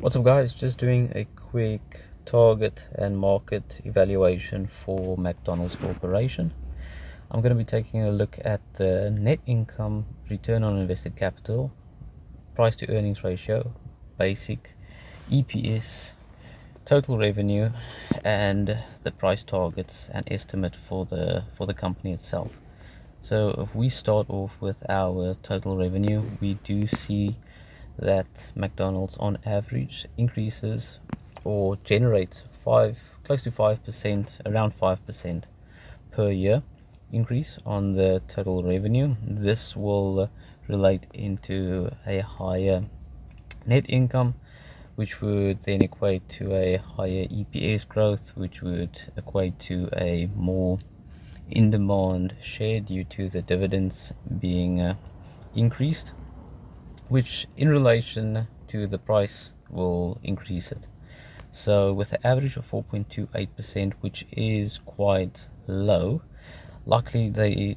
What's up, guys? Just doing a quick target and market evaluation for McDonald's Corporation. I'm going to be taking a look at the net income, return on invested capital, price to earnings ratio, basic, EPS, total revenue, and the price targets and estimate for the company itself. So if we start off with our total revenue, we do see that McDonald's on average increases or generates close to 5%, around 5% per year increase on the total revenue. This will relate into a higher net income, which would then equate to a higher EPS growth, which would equate to a more in-demand share due to the dividends being increased, which in relation to the price will increase it. So with an average of 4.28%, which is quite low, luckily they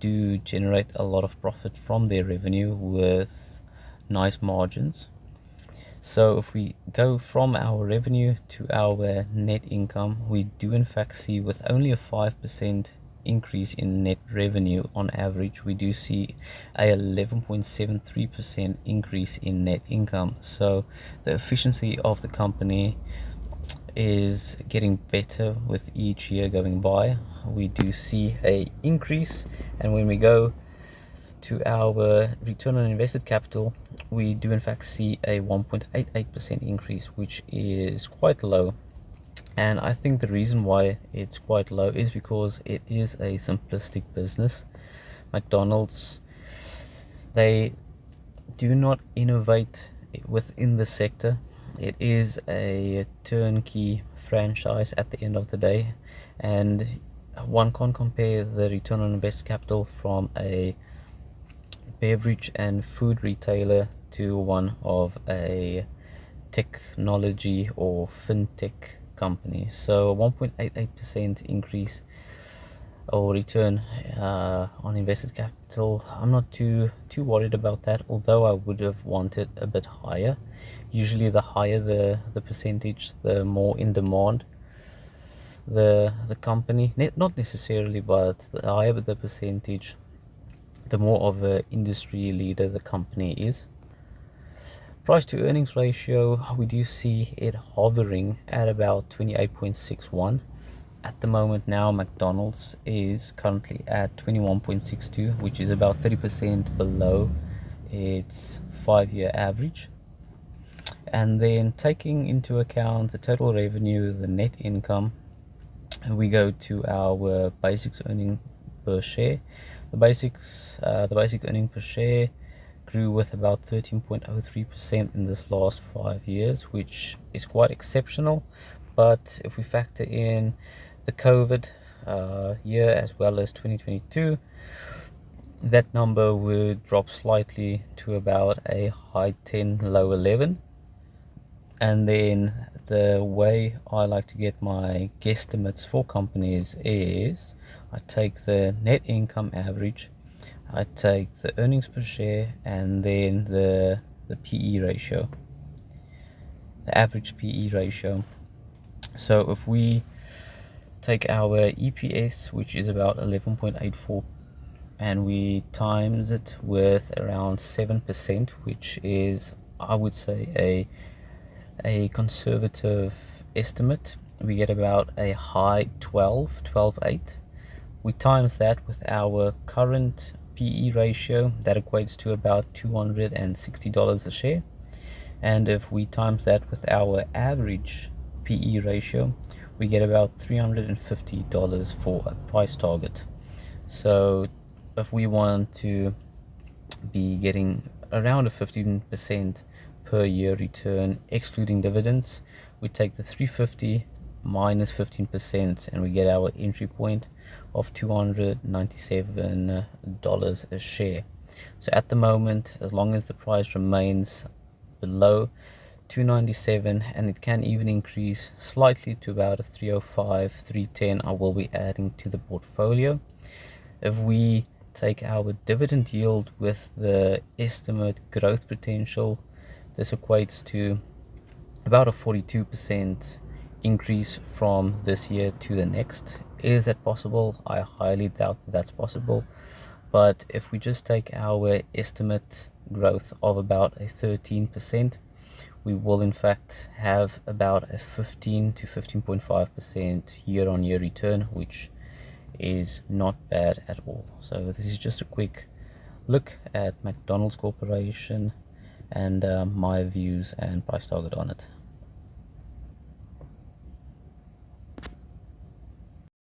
do generate a lot of profit from their revenue with nice margins. So if we go from our revenue to our net income, we do in fact see, with only a 5% increase in net revenue on average, we do see a 11.73% increase in net income. So the efficiency of the company is getting better with each year going by. We do see a increase, and when we go to our return on invested capital, we do in fact see a 1.88% increase, which is quite low. And I think the reason why it's quite low is because it is a simplistic business. McDonald's, they do not innovate within the sector. It is a turnkey franchise at the end of the day, and one can't compare the return on invested capital from a beverage and food retailer to one of a technology or fintech company. So a 1.88% increase or return on invested capital, I'm not too worried about that, although I would have wanted a bit higher. Usually the higher the percentage, the more in demand the company, not necessarily, but the higher the percentage, the more of an industry leader the company is. Price to earnings ratio, we do see it hovering at about 28.61. At the moment now, McDonald's is currently at 21.62, which is about 30% below its 5-year average. And then taking into account the total revenue, the net income, we go to our basics earning per share. The basic earning per share grew with about 13.03% in this last 5 years, which is quite exceptional. But if we factor in the COVID year as well as 2022, that number would drop slightly to about a high 10, low 11. And then the way I like to get my guesstimates for companies is I take the net income average, I take the earnings per share, and then the PE ratio, the average PE ratio. So if we take our EPS, which is about 11.84, and we times it with around 7%, which is, I would say, a conservative estimate, we get about a high 12.8. We times that with our current PE ratio, that equates to about $260 a share. And if we times that with our average PE ratio, we get about $350 for a price target. So if we want to be getting around a 15% per year return excluding dividends, we take the 350 minus 15% and we get our entry point of $297 a share. So at the moment, as long as the price remains below 297, and it can even increase slightly to about a 305, 310, I will be adding to the portfolio. If we take our dividend yield with the estimate growth potential, this equates to about a 42% increase from this year to the next. Is that possible? I highly doubt that that's possible. But if we just take our estimate growth of about a 13%, we will in fact have about a 15 to 15.5% year-on-year return, which is not bad at all. So this is just a quick look at McDonald's Corporation and my views and price target on it.